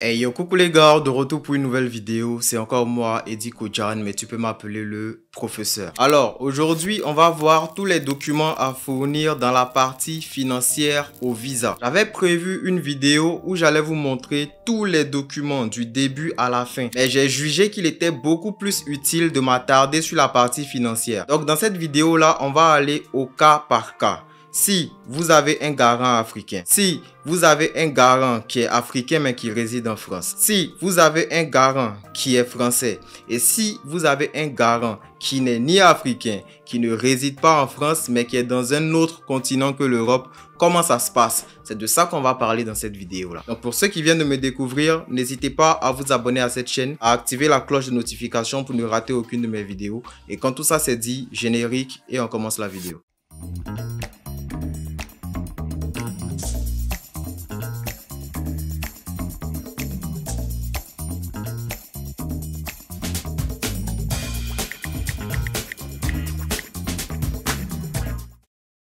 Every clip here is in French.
Hey yo, coucou les gars, de retour pour une nouvelle vidéo. C'est encore moi, Eddie Kojan, mais tu peux m'appeler le professeur. Alors, aujourd'hui, on va voir tous les documents à fournir dans la partie financière au visa. J'avais prévu une vidéo où j'allais vous montrer tous les documents du début à la fin. Mais j'ai jugé qu'il était beaucoup plus utile de m'attarder sur la partie financière. Donc, dans cette vidéo-là, on va aller au cas par cas. Si vous avez un garant africain, si vous avez un garant qui est africain mais qui réside en France, si vous avez un garant qui est français et si vous avez un garant qui n'est ni africain, qui ne réside pas en France mais qui est dans un autre continent que l'Europe, comment ça se passe? C'est de ça qu'on va parler dans cette vidéo-là. Donc pour ceux qui viennent de me découvrir, n'hésitez pas à vous abonner à cette chaîne, à activer la cloche de notification pour ne rater aucune de mes vidéos. Et quand tout ça c'est dit, générique et on commence la vidéo.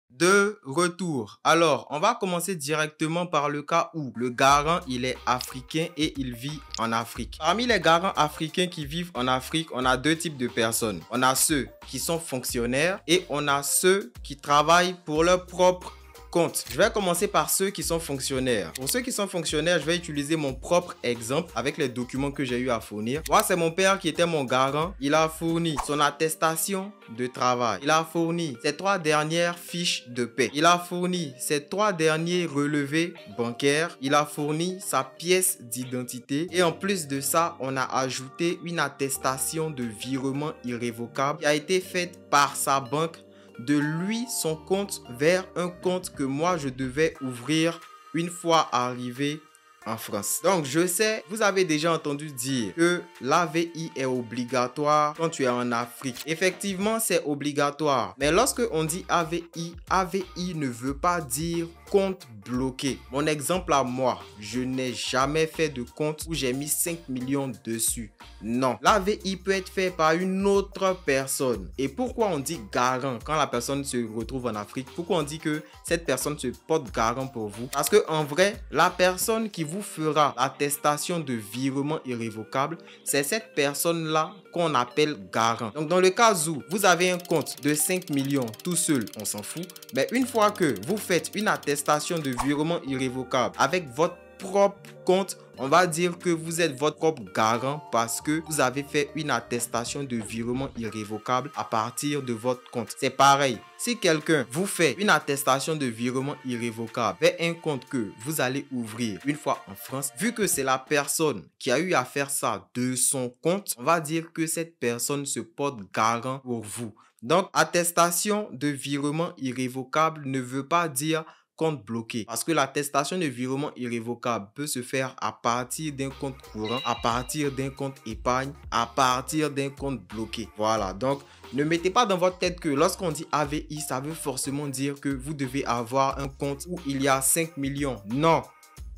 De retour. Alors, on va commencer directement par le cas où le garant, il est africain et il vit en Afrique. Parmi les garants africains qui vivent en Afrique, on a deux types de personnes. On a ceux qui sont fonctionnaires et on a ceux qui travaillent pour leur propre compte. Je vais commencer par ceux qui sont fonctionnaires. Pour ceux qui sont fonctionnaires, je vais utiliser mon propre exemple avec les documents que j'ai eu à fournir. Moi, c'est mon père qui était mon garant. Il a fourni son attestation de travail. Il a fourni ses 3 dernières fiches de paie. Il a fourni ses 3 derniers relevés bancaires. Il a fourni sa pièce d'identité. Et en plus de ça, on a ajouté une attestation de virement irrévocable qui a été faite par sa banque de lui, son compte, vers un compte que moi je devais ouvrir une fois arrivé en France. Donc je sais, vous avez déjà entendu dire que l'AVI est obligatoire quand tu es en Afrique. Effectivement, c'est obligatoire. Mais lorsque on dit AVI, AVI ne veut pas dire compte bloqué. Mon exemple à moi, je n'ai jamais fait de compte où j'ai mis 5 millions dessus. Non. L'AVI peut être fait par une autre personne. Et pourquoi on dit garant quand la personne se retrouve en Afrique? Pourquoi on dit que cette personne se porte garant pour vous? Parce que en vrai, la personne qui vous fera l'attestation de virement irrévocable, c'est cette personne-là qu'on appelle garant. Donc dans le cas où vous avez un compte de 5 millions tout seul, on s'en fout. Mais une fois que vous faites une attestation de virement irrévocable avec votre propre compte, on va dire que vous êtes votre propre garant parce que vous avez fait une attestation de virement irrévocable à partir de votre compte. C'est pareil. Si quelqu'un vous fait une attestation de virement irrévocable vers un compte que vous allez ouvrir une fois en France, vu que c'est la personne qui a eu à faire ça de son compte, on va dire que cette personne se porte garant pour vous. Donc, attestation de virement irrévocable ne veut pas dire compte bloqué. Parce que l'attestation de virement irrévocable peut se faire à partir d'un compte courant, à partir d'un compte épargne, à partir d'un compte bloqué. Voilà, donc ne mettez pas dans votre tête que lorsqu'on dit AVI, ça veut forcément dire que vous devez avoir un compte où il y a 5 millions. Non,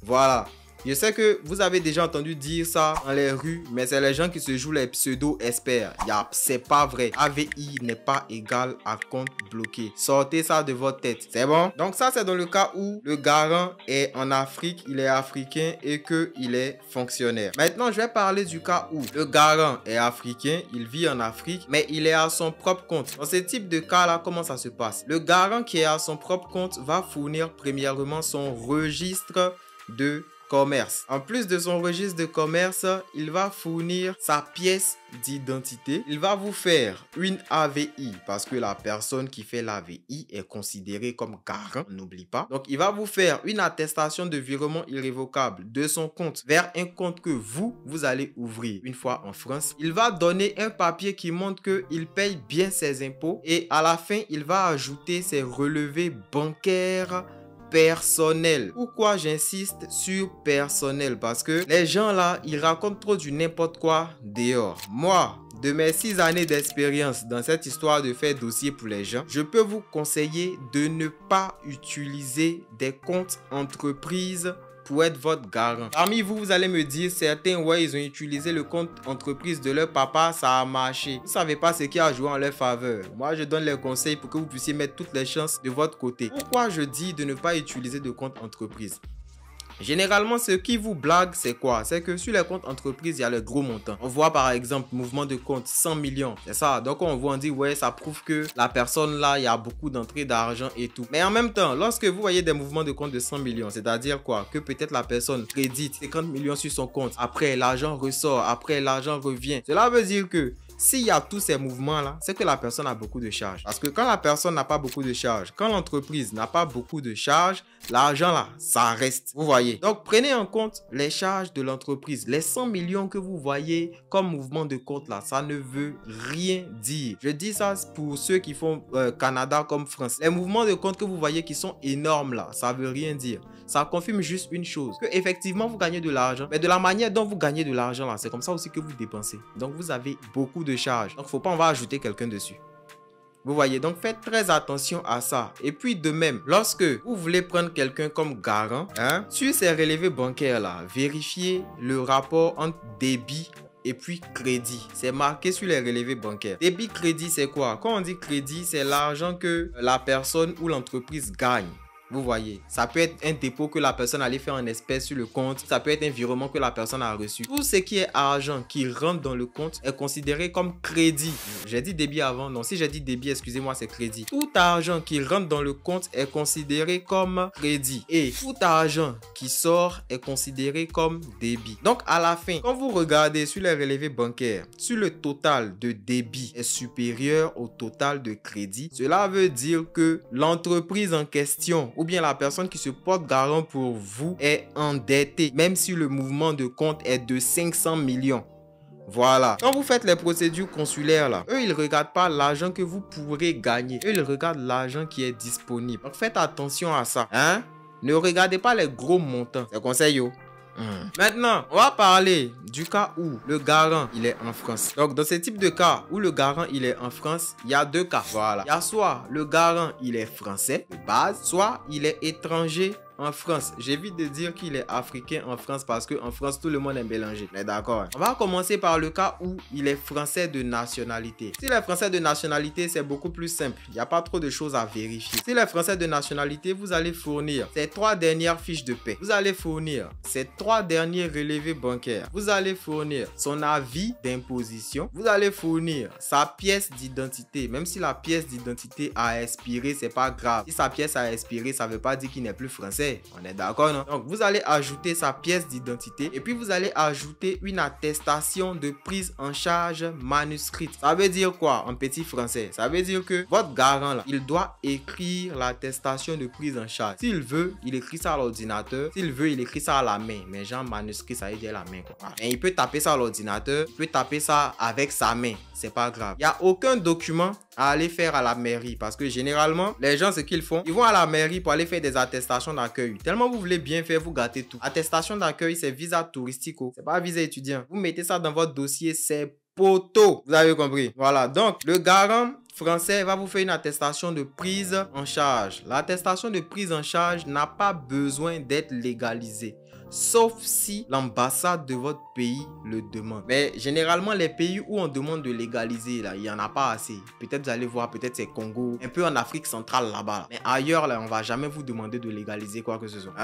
voilà. Je sais que vous avez déjà entendu dire ça dans les rues, mais c'est les gens qui se jouent les pseudo-experts. C'est pas vrai. AVI n'est pas égal à compte bloqué. Sortez ça de votre tête. C'est bon? Donc ça, c'est dans le cas où le garant est en Afrique, il est africain et qu'il est fonctionnaire. Maintenant, je vais parler du cas où le garant est africain, il vit en Afrique, mais il est à son propre compte. Dans ce type de cas-là, comment ça se passe? Le garant qui est à son propre compte va fournir premièrement son registre de commerce. En plus de son registre de commerce, il va fournir sa pièce d'identité. Il va vous faire une AVI parce que la personne qui fait l'AVI est considérée comme garant, n'oublie pas. Donc, il va vous faire une attestation de virement irrévocable de son compte vers un compte que vous allez ouvrir une fois en France. Il va donner un papier qui montre qu'il paye bien ses impôts et à la fin, il va ajouter ses relevés bancaires personnel. Pourquoi j'insiste sur personnel? Parce que les gens là, ils racontent trop du n'importe quoi dehors. Moi, de mes 6 années d'expérience dans cette histoire de faire dossier pour les gens, je peux vous conseiller de ne pas utiliser des comptes entreprises pour être votre garant. Parmi vous, vous allez me dire, certains, ouais, ils ont utilisé le compte entreprise de leur papa, ça a marché. Vous ne savez pas ce qui a joué en leur faveur. Moi, je donne les conseils pour que vous puissiez mettre toutes les chances de votre côté. Pourquoi je dis de ne pas utiliser de compte entreprise? Généralement, ce qui vous blague, c'est quoi? C'est que sur les comptes entreprises, il y a les gros montants. On voit par exemple, mouvement de compte 100 millions. C'est ça. Donc, on voit, on dit, ouais, ça prouve que la personne là, il y a beaucoup d'entrées d'argent et tout. Mais en même temps, lorsque vous voyez des mouvements de compte de 100 millions, c'est-à-dire quoi? Que peut-être la personne crédite 50 millions sur son compte. Après, l'argent ressort. Après, l'argent revient. Cela veut dire que s'il y a tous ces mouvements-là, c'est que la personne a beaucoup de charges. Parce que quand la personne n'a pas beaucoup de charges, quand l'entreprise n'a pas beaucoup de charges, l'argent là, ça reste. Vous voyez. Donc, prenez en compte les charges de l'entreprise. Les 100 millions que vous voyez comme mouvement de compte là, ça ne veut rien dire. Je dis ça pour ceux qui font Canada comme France. Les mouvements de compte que vous voyez qui sont énormes là, ça veut rien dire. Ça confirme juste une chose, que effectivement vous gagnez de l'argent, mais de la manière dont vous gagnez de l'argent là, c'est comme ça aussi que vous dépensez. Donc, vous avez beaucoup de charges. Donc, faut pas, on va ajouter quelqu'un dessus. Vous voyez, donc faites très attention à ça. Et puis de même, lorsque vous voulez prendre quelqu'un comme garant, sur ces relevés bancaires là, vérifiez le rapport entre débit et puis crédit. C'est marqué sur les relevés bancaires. Débit, crédit, c'est quoi? Quand on dit crédit, c'est l'argent que la personne ou l'entreprise gagne. Vous voyez, ça peut être un dépôt que la personne allait faire en espèces sur le compte. Ça peut être un virement que la personne a reçu. Tout ce qui est argent qui rentre dans le compte est considéré comme crédit. J'ai dit débit avant. Non, si j'ai dit débit, excusez-moi, c'est crédit. Tout argent qui rentre dans le compte est considéré comme crédit. Et tout argent qui sort est considéré comme débit. Donc, à la fin, quand vous regardez sur les relevés bancaires, si le total de débit est supérieur au total de crédit, cela veut dire que l'entreprise en question ou bien la personne qui se porte garant pour vous est endettée, même si le mouvement de compte est de 500 millions. Voilà. Quand vous faites les procédures consulaires là, eux, ils ne regardent pas l'argent que vous pourrez gagner. Eux, ils regardent l'argent qui est disponible. Donc, faites attention à ça. Ne regardez pas les gros montants. C'est conseil, yo. Maintenant, on va parler du cas où le garant, il est en France. Donc, dans ce type de cas où le garant, il est en France, il y a deux cas. Voilà. Il y a soit le garant, il est français de base, soit il est étranger en France. J'évite de dire qu'il est africain en France parce qu'en France, tout le monde est mélangé. Mais d'accord. On va commencer par le cas où il est français de nationalité. S'il est français de nationalité, c'est beaucoup plus simple. Il n'y a pas trop de choses à vérifier. S'il est français de nationalité, vous allez fournir ces 3 dernières fiches de paie. Vous allez fournir ces 3 derniers relevés bancaires. Vous allez fournir son avis d'imposition. Vous allez fournir sa pièce d'identité. Même si la pièce d'identité a expiré, c'est pas grave. Si sa pièce a expiré, ça ne veut pas dire qu'il n'est plus français. On est d'accord, non? Donc, vous allez ajouter sa pièce d'identité et puis vous allez ajouter une attestation de prise en charge manuscrite. Ça veut dire quoi en petit français? Ça veut dire que votre garant, là, il doit écrire l'attestation de prise en charge. S'il veut, il écrit ça à l'ordinateur. S'il veut, il écrit ça à la main. Mais genre manuscrit, ça veut dire la main, quoi. Et il peut taper ça à l'ordinateur. Il peut taper ça avec sa main. C'est pas grave. Il n'y a aucun document à aller faire à la mairie parce que généralement, les gens, ce qu'ils font, ils vont à la mairie pour aller faire des attestations d'accueil. Tellement vous voulez bien faire, vous gâtez tout. Attestation d'accueil, c'est visa touristique. C'est pas visa étudiant. Vous mettez ça dans votre dossier, c'est poteau. Vous avez compris? Voilà. Donc, le garant français va vous faire une attestation de prise en charge. L'attestation de prise en charge n'a pas besoin d'être légalisée. Sauf si l'ambassade de votre pays le demande. Mais généralement, les pays où on demande de légaliser, là, il n'y en a pas assez. Peut-être vous allez voir, peut-être c'est Congo, un peu en Afrique centrale là-bas. Mais ailleurs, là, on va jamais vous demander de légaliser quoi que ce soit.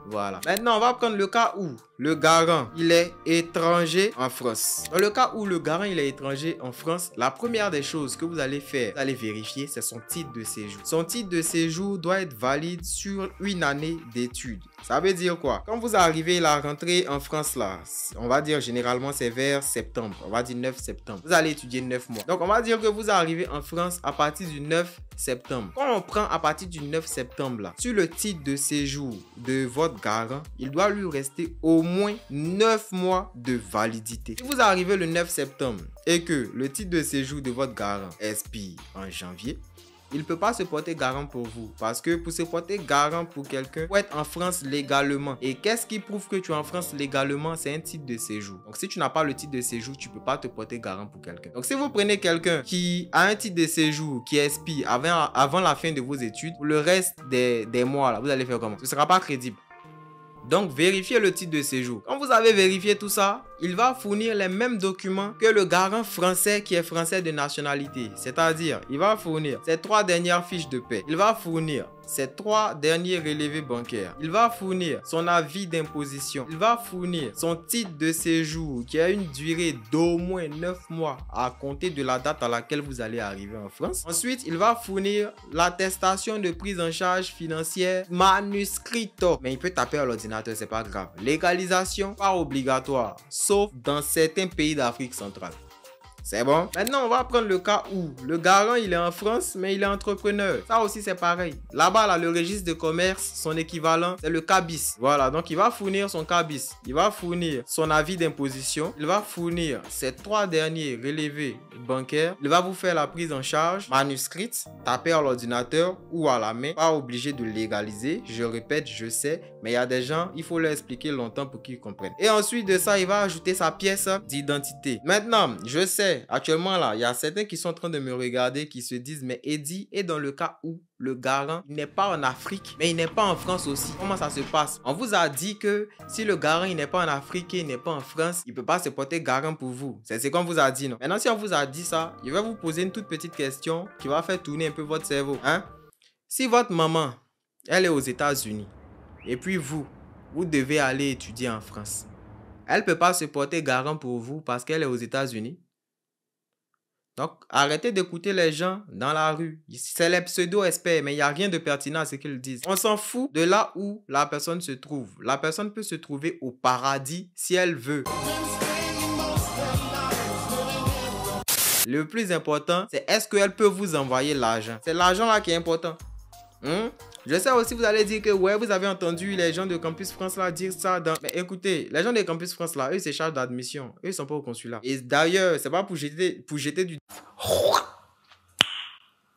Voilà. Maintenant, on va prendre le cas où le garant, il est étranger en France. Dans le cas où le garant, il est étranger en France, la première des choses que vous allez faire, vous allez vérifier, c'est son titre de séjour. Son titre de séjour doit être valide sur une année d'études. Ça veut dire quoi? Quand vous arrivez la rentrée en France, là, on va dire généralement c'est vers septembre. On va dire 9 septembre. Vous allez étudier 9 mois. Donc, on va dire que vous arrivez en France à partir du 9 septembre. Quand on prend à partir du 9 septembre, là, sur le titre de séjour de votre garant, il doit lui rester au moins 9 mois de validité. Si vous arrivez le 9 septembre et que le titre de séjour de votre garant expire en janvier, il ne peut pas se porter garant pour vous. Parce que pour se porter garant pour quelqu'un, il faut être en France légalement. Et qu'est-ce qui prouve que tu es en France légalement? C'est un titre de séjour. Donc si tu n'as pas le titre de séjour, tu ne peux pas te porter garant pour quelqu'un. Donc si vous prenez quelqu'un qui a un titre de séjour qui expire avant la fin de vos études, pour le reste des mois, là, vous allez faire comment? Ce ne sera pas crédible. Donc, vérifiez le titre de séjour. Quand vous avez vérifié tout ça, il va fournir les mêmes documents que le garant français qui est français de nationalité. C'est-à-dire, il va fournir ses 3 dernières fiches de paie. Il va fournir ses 3 derniers relevés bancaires. Il va fournir son avis d'imposition. Il va fournir son titre de séjour qui a une durée d'au moins 9 mois à compter de la date à laquelle vous allez arriver en France. Ensuite, il va fournir l'attestation de prise en charge financière manuscrite. Mais il peut taper à l'ordinateur, c'est pas grave. Légalisation, pas obligatoire, sauf dans certains pays d'Afrique centrale. C'est bon. Maintenant, on va prendre le cas où le garant, il est en France, mais il est entrepreneur. Ça aussi, c'est pareil. Là-bas, là, le registre de commerce, son équivalent, c'est le CABIS. Voilà, donc il va fournir son CABIS. Il va fournir son avis d'imposition. Il va fournir ses 3 derniers relevés bancaires. Il va vous faire la prise en charge manuscrite, tapée à l'ordinateur ou à la main. Pas obligé de légaliser. Je répète, je sais, mais il y a des gens, il faut leur expliquer longtemps pour qu'ils comprennent. Et ensuite de ça, il va ajouter sa pièce d'identité. Maintenant, je sais, actuellement là, il y a certains qui sont en train de me regarder, qui se disent, mais Eddie est dans le cas où le garant n'est pas en Afrique, mais il n'est pas en France aussi. Comment ça se passe? On vous a dit que si le garant il n'est pas en Afrique et il n'est pas en France, il ne peut pas se porter garant pour vous. C'est ce qu'on vous a dit, non? Maintenant, si on vous a dit ça, je vais vous poser une toute petite question qui va faire tourner un peu votre cerveau. Hein? Si votre maman, elle est aux États-Unis, et puis vous devez aller étudier en France, elle ne peut pas se porter garant pour vous parce qu'elle est aux États-Unis. Donc, arrêtez d'écouter les gens dans la rue. C'est les pseudo-experts, mais il n'y a rien de pertinent à ce qu'ils disent. On s'en fout de là où la personne se trouve. La personne peut se trouver au paradis si elle veut. Le plus important, c'est est-ce qu'elle peut vous envoyer l'argent. C'est l'argent là qui est important. Je sais aussi, vous allez dire que ouais, vous avez entendu les gens de Campus France là dire ça dans... Mais écoutez, les gens de Campus France là, eux, c'est charge d'admission. Eux, ils sont pas au consulat. Et d'ailleurs, c'est pas pour jeter du...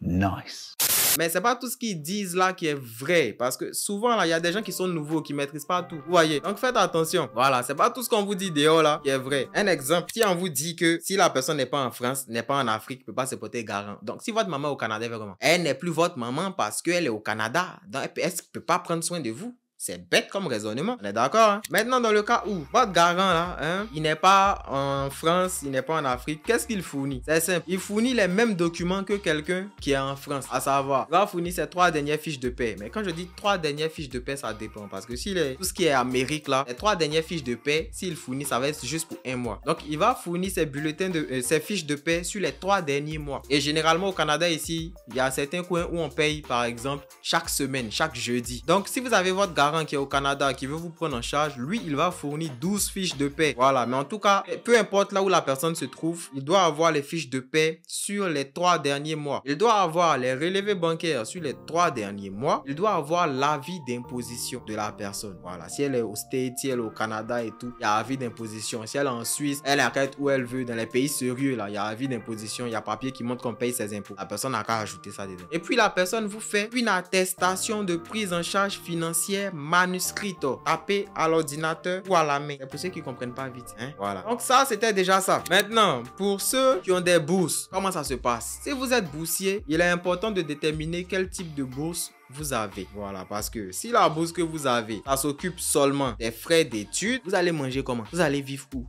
Nice. Mais c'est pas tout ce qu'ils disent là qui est vrai. Parce que souvent là, il y a des gens qui sont nouveaux, qui maîtrisent pas tout. Vous voyez? Donc faites attention. Voilà, c'est pas tout ce qu'on vous dit dehors là qui est vrai. Un exemple, si on vous dit que si la personne n'est pas en France, n'est pas en Afrique, peut pas se porter garant. Donc si votre maman est au Canada, elle fait comment? Elle n'est plus votre maman parce qu'elle est au Canada. Donc elle ne peut pas prendre soin de vous. C'est bête comme raisonnement. On est d'accord, hein? Maintenant, dans le cas où votre garant, là, hein, il n'est pas en France, il n'est pas en Afrique, qu'est-ce qu'il fournit? C'est simple. Il fournit les mêmes documents que quelqu'un qui est en France. À savoir, il va fournir ses 3 dernières fiches de paie. Mais quand je dis 3 dernières fiches de paie, ça dépend. Parce que s'il est tout ce qui est Amérique, là, les 3 dernières fiches de paie, s'il fournit, ça va être juste pour 1 mois. Donc, il va fournir ses bulletins de ses fiches de paie sur les 3 derniers mois. Et généralement, au Canada, ici, il y a certains coins où on paye, par exemple, chaque semaine, chaque jeudi. Donc, si vous avez votre garant qui est au Canada, qui veut vous prendre en charge, lui, il va fournir 12 fiches de paie. Voilà, mais en tout cas, peu importe là où la personne se trouve, il doit avoir les fiches de paie sur les 3 derniers mois. Il doit avoir les relevés bancaires sur les 3 derniers mois. Il doit avoir l'avis d'imposition de la personne. Voilà, si elle est au States, si elle est au Canada et tout, il y a avis d'imposition. Si elle est en Suisse, elle arrête où elle veut. Dans les pays sérieux, là, il y a avis d'imposition, il y a papier qui montre qu'on paye ses impôts. La personne n'a qu'à ajouter ça dedans. Et puis, la personne vous fait une attestation de prise en charge financière manuscrite. Tapé à l'ordinateur ou à la main. C'est pour ceux qui comprennent pas vite, hein? Voilà. Donc ça, c'était déjà ça. Maintenant, pour ceux qui ont des bourses, comment ça se passe? Si vous êtes boursier, il est important de déterminer quel type de bourse vous avez. Voilà, parce que si la bourse que vous avez, ça s'occupe seulement des frais d'études, vous allez manger comment? Vous allez vivre où?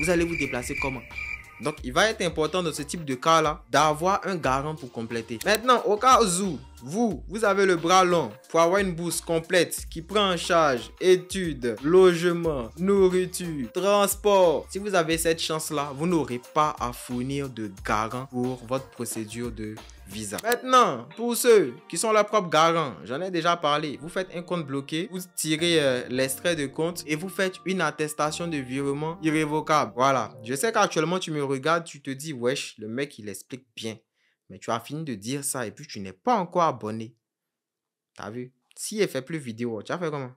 Vous allez vous déplacer comment? Donc, il va être important dans ce type de cas-là d'avoir un garant pour compléter. Maintenant, au cas où vous avez le bras long pour avoir une bourse complète qui prend en charge études, logement, nourriture, transport. Si vous avez cette chance-là, vous n'aurez pas à fournir de garant pour votre procédure de visa. Maintenant, pour ceux qui sont leurs propres garants, j'en ai déjà parlé, vous faites un compte bloqué, vous tirez l'extrait de compte et vous faites une attestation de virement irrévocable. Voilà. Je sais qu'actuellement, tu me regardes, tu te dis, wesh, le mec, il explique bien. Mais tu as fini de dire ça et puis tu n'es pas encore abonné. T'as vu? S'il ne fait plus vidéo, tu as fait comment?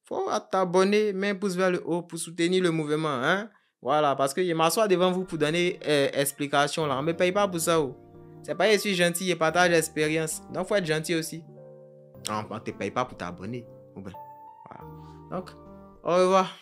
Faut t'abonner, mets un pouce vers le haut pour soutenir le mouvement. Hein? Voilà, parce que je m'assois devant vous pour donner explication là. On ne me paye pas pour ça. C'est pas je suis gentil et partage l'expérience. Donc, il faut être gentil aussi. On ne te paye pas pour t'abonner. Voilà. Donc, au revoir.